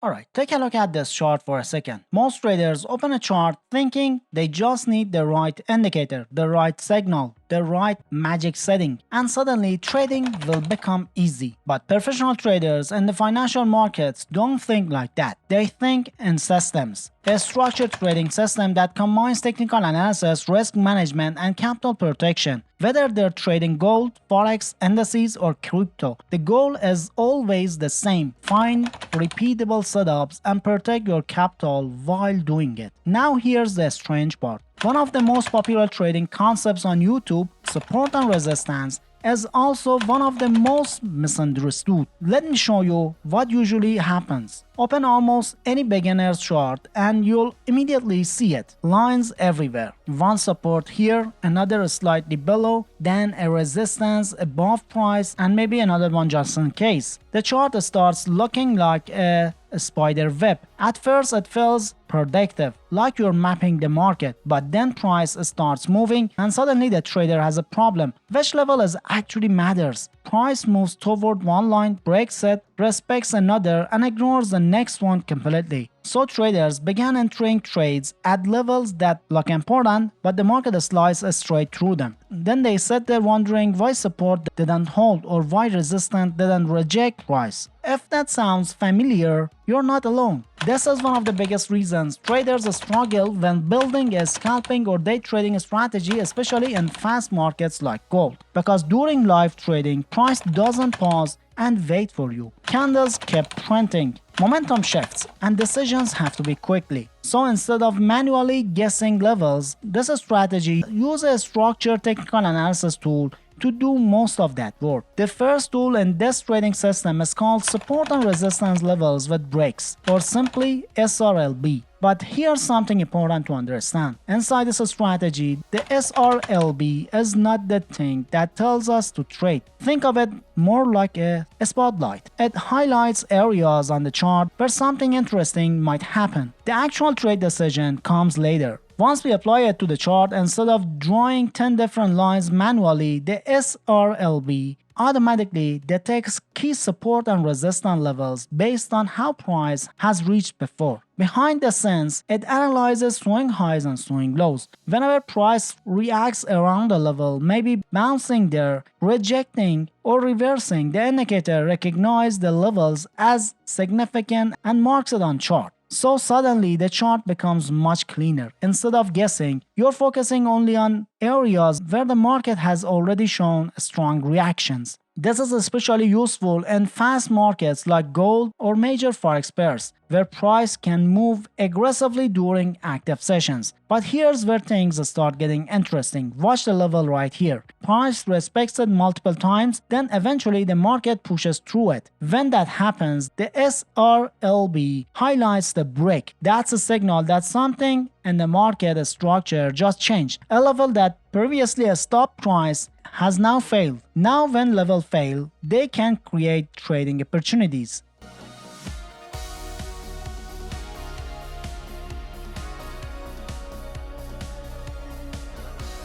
Alright, take a look at this chart for a second. Most traders open a chart thinking they just need the right indicator, the right signal, the right magic setting, and suddenly trading will become easy. But professional traders in the financial markets don't think like that. They think in systems. A structured trading system that combines technical analysis, risk management, and capital protection. Whether they're trading gold, forex, indices, or crypto, the goal is always the same. Find repeatable setups and protect your capital while doing it. Now here's the strange part. One of the most popular trading concepts on YouTube, support and resistance, is also one of the most misunderstood. Let me show you what usually happens. Open almost any beginner's chart and you'll immediately see it. Lines everywhere. One support here, another slightly below, then a resistance above price, and maybe another one just in case. The chart starts looking like a spider web. At first it feels predictive, like you're mapping the market, but then price starts moving and suddenly the trader has a problem. Which level is actually matters? Price moves toward one line, breaks it, respects another, and ignores the next one completely. So traders began entering trades at levels that look important, but the market slices straight through them. Then they sat there wondering why support didn't hold or why resistance didn't reject price. If that sounds familiar, you're not alone. This is one of the biggest reasons traders struggle when building a scalping or day trading strategy, especially in fast markets like gold. Because during live trading, price doesn't pause and wait for you. Candles keep printing, momentum shifts, and decisions have to be quickly. So instead of manually guessing levels, this strategy uses a structured technical analysis tool to do most of that work. The first tool in this trading system is called support and resistance levels with breaks, or simply SRLB. But here's something important to understand. Inside this strategy, the SRLB is not the thing that tells us to trade. Think of it more like a spotlight. It highlights areas on the chart where something interesting might happen. The actual trade decision comes later. Once we apply it to the chart, instead of drawing 10 different lines manually, the SRLB automatically detects key support and resistance levels based on how price has reached before. Behind the scenes, it analyzes swing highs and swing lows. Whenever price reacts around a level, maybe bouncing there, rejecting, or reversing, the indicator recognizes the levels as significant and marks it on chart. So suddenly the chart becomes much cleaner. Instead of guessing, you're focusing only on areas where the market has already shown strong reactions. This is especially useful in fast markets like gold or major forex pairs, where price can move aggressively during active sessions. But here's where things start getting interesting. Watch the level right here. Price respects it multiple times, then eventually the market pushes through it. When that happens, the SRLB highlights the break. That's a signal that something in the market structure just changed. A level that previously stopped price has now failed. Now when levels fail, they can create trading opportunities.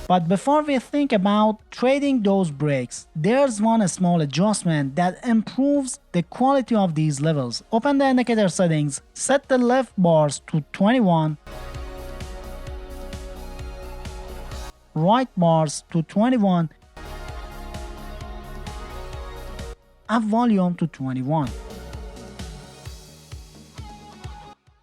But before we think about trading those breaks, there's one small adjustment that improves the quality of these levels. Open the indicator settings, set the left bars to 21, right bars to 21, and volume to 21.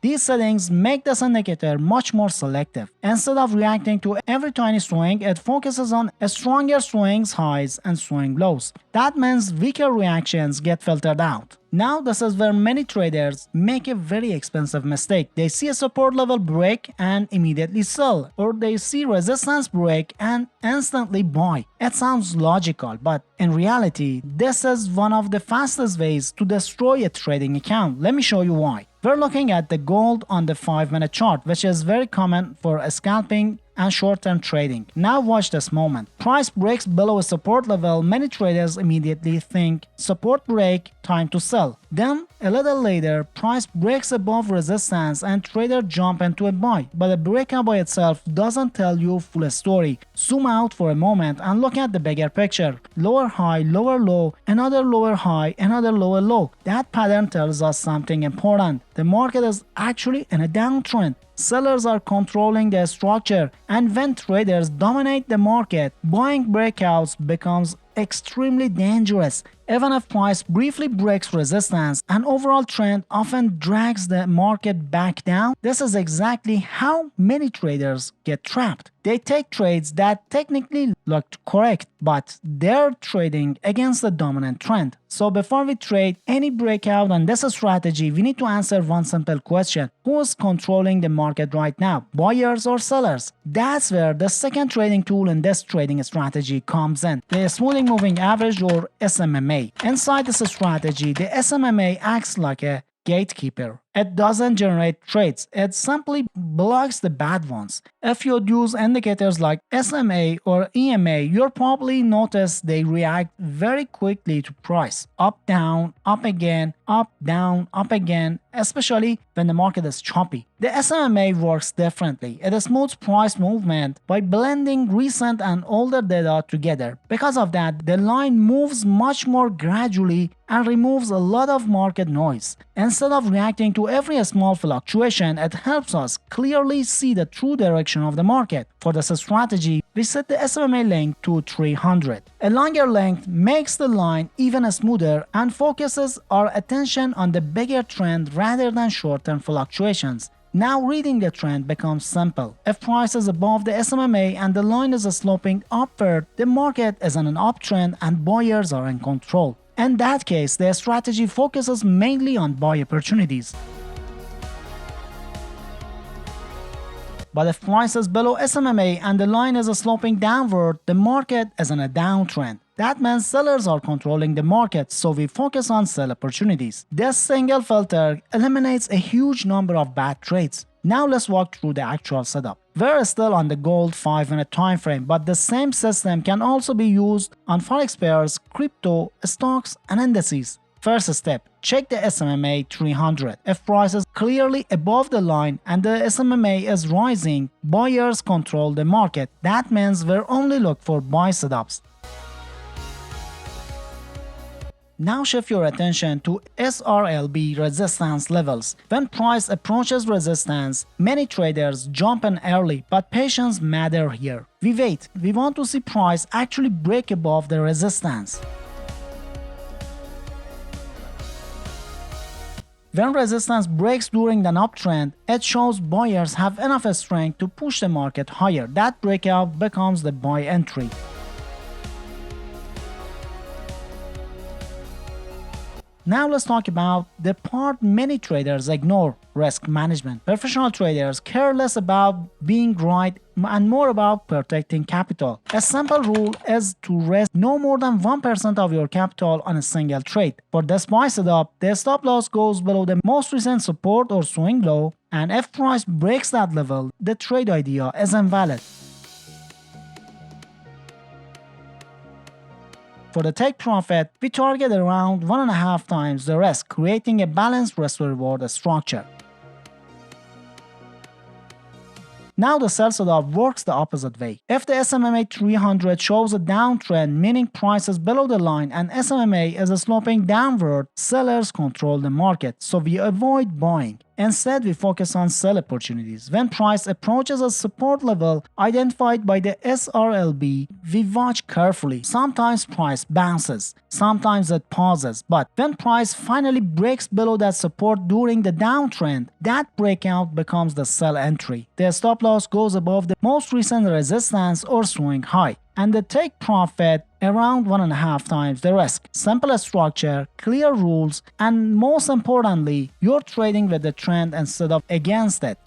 These settings make this indicator much more selective. Instead of reacting to every tiny swing, it focuses on stronger swings, highs, and swing lows. That means weaker reactions get filtered out. Now this is where many traders make a very expensive mistake. They see a support level break and immediately sell, or they see resistance break and instantly buy. It sounds logical, but in reality, this is one of the fastest ways to destroy a trading account. Let me show you why. We're looking at the gold on the 5-minute chart, which is very common for scalping and short-term trading. Now watch this moment. Price breaks below a support level. Many traders immediately think support break, time to sell. Then, a little later, price breaks above resistance and trader jump into a buy. But a breakout by itself doesn't tell you full story. Zoom out for a moment and look at the bigger picture. Lower high, lower low, another lower high, another lower low. That pattern tells us something important. The market is actually in a downtrend. Sellers are controlling the structure, and when traders dominate the market, buying breakouts becomes extremely dangerous. Even if price briefly breaks resistance, an overall trend often drags the market back down. This is exactly how many traders get trapped. They take trades that technically looked correct, but they're trading against the dominant trend. So before we trade any breakout on this strategy, we need to answer one simple question. Who is controlling the market right now? Buyers or sellers? That's where the second trading tool in this trading strategy comes in, the smoothing moving average or SMMA. Inside this strategy, the SMMA acts like a gatekeeper. It doesn't generate trades, it simply blocks the bad ones. If you use indicators like SMA or EMA, you'll probably notice they react very quickly to price. Up, down, up again, up, down, up again, especially when the market is choppy. The SMMA works differently. It smooths price movement by blending recent and older data together. Because of that, the line moves much more gradually and removes a lot of market noise. Instead of reacting to every small fluctuation, it helps us clearly see the true direction of the market. For this strategy, we set the SMMA length to 300. A longer length makes the line even smoother and focuses our attention on the bigger trend rather than short-term fluctuations. Now reading the trend becomes simple. If price is above the SMMA and the line is sloping upward, the market is in an uptrend and buyers are in control. In that case, the strategy focuses mainly on buy opportunities. But if price is below SMMA and the line is sloping downward, the market is in a downtrend. That means sellers are controlling the market, so we focus on sell opportunities. This single filter eliminates a huge number of bad trades. Now let's walk through the actual setup. We're still on the gold 5-minute time frame, but the same system can also be used on forex pairs, crypto, stocks, and indices. First step, check the SMMA 300. If price is clearly above the line and the SMMA is rising, buyers control the market. That means we'll only look for buy setups. Now shift your attention to SRLB resistance levels. When price approaches resistance, many traders jump in early, but patience matters here. We wait. We want to see price actually break above the resistance. When resistance breaks during an uptrend, it shows buyers have enough strength to push the market higher. That breakout becomes the buy entry. Now let's talk about the part many traders ignore, risk management. Professional traders care less about being right and more about protecting capital. A simple rule is to risk no more than 1% of your capital on a single trade. For this buy setup, the stop loss goes below the most recent support or swing low, and if price breaks that level, the trade idea is invalid. For the take profit, we target around 1.5 times the risk, creating a balanced risk-reward structure. Now the sell setup works the opposite way. If the SMMA 300 shows a downtrend, meaning price is below the line and SMMA is sloping downward, sellers control the market, so we avoid buying. Instead, we focus on sell opportunities. When price approaches a support level identified by the SRLB, we watch carefully. Sometimes price bounces, sometimes it pauses, but when price finally breaks below that support during the downtrend, that breakout becomes the sell entry. The stop loss goes above the most recent resistance or swing high, and the take profit around 1.5 times the risk. Simple structure, clear rules, and most importantly, you're trading with the trend instead of against it.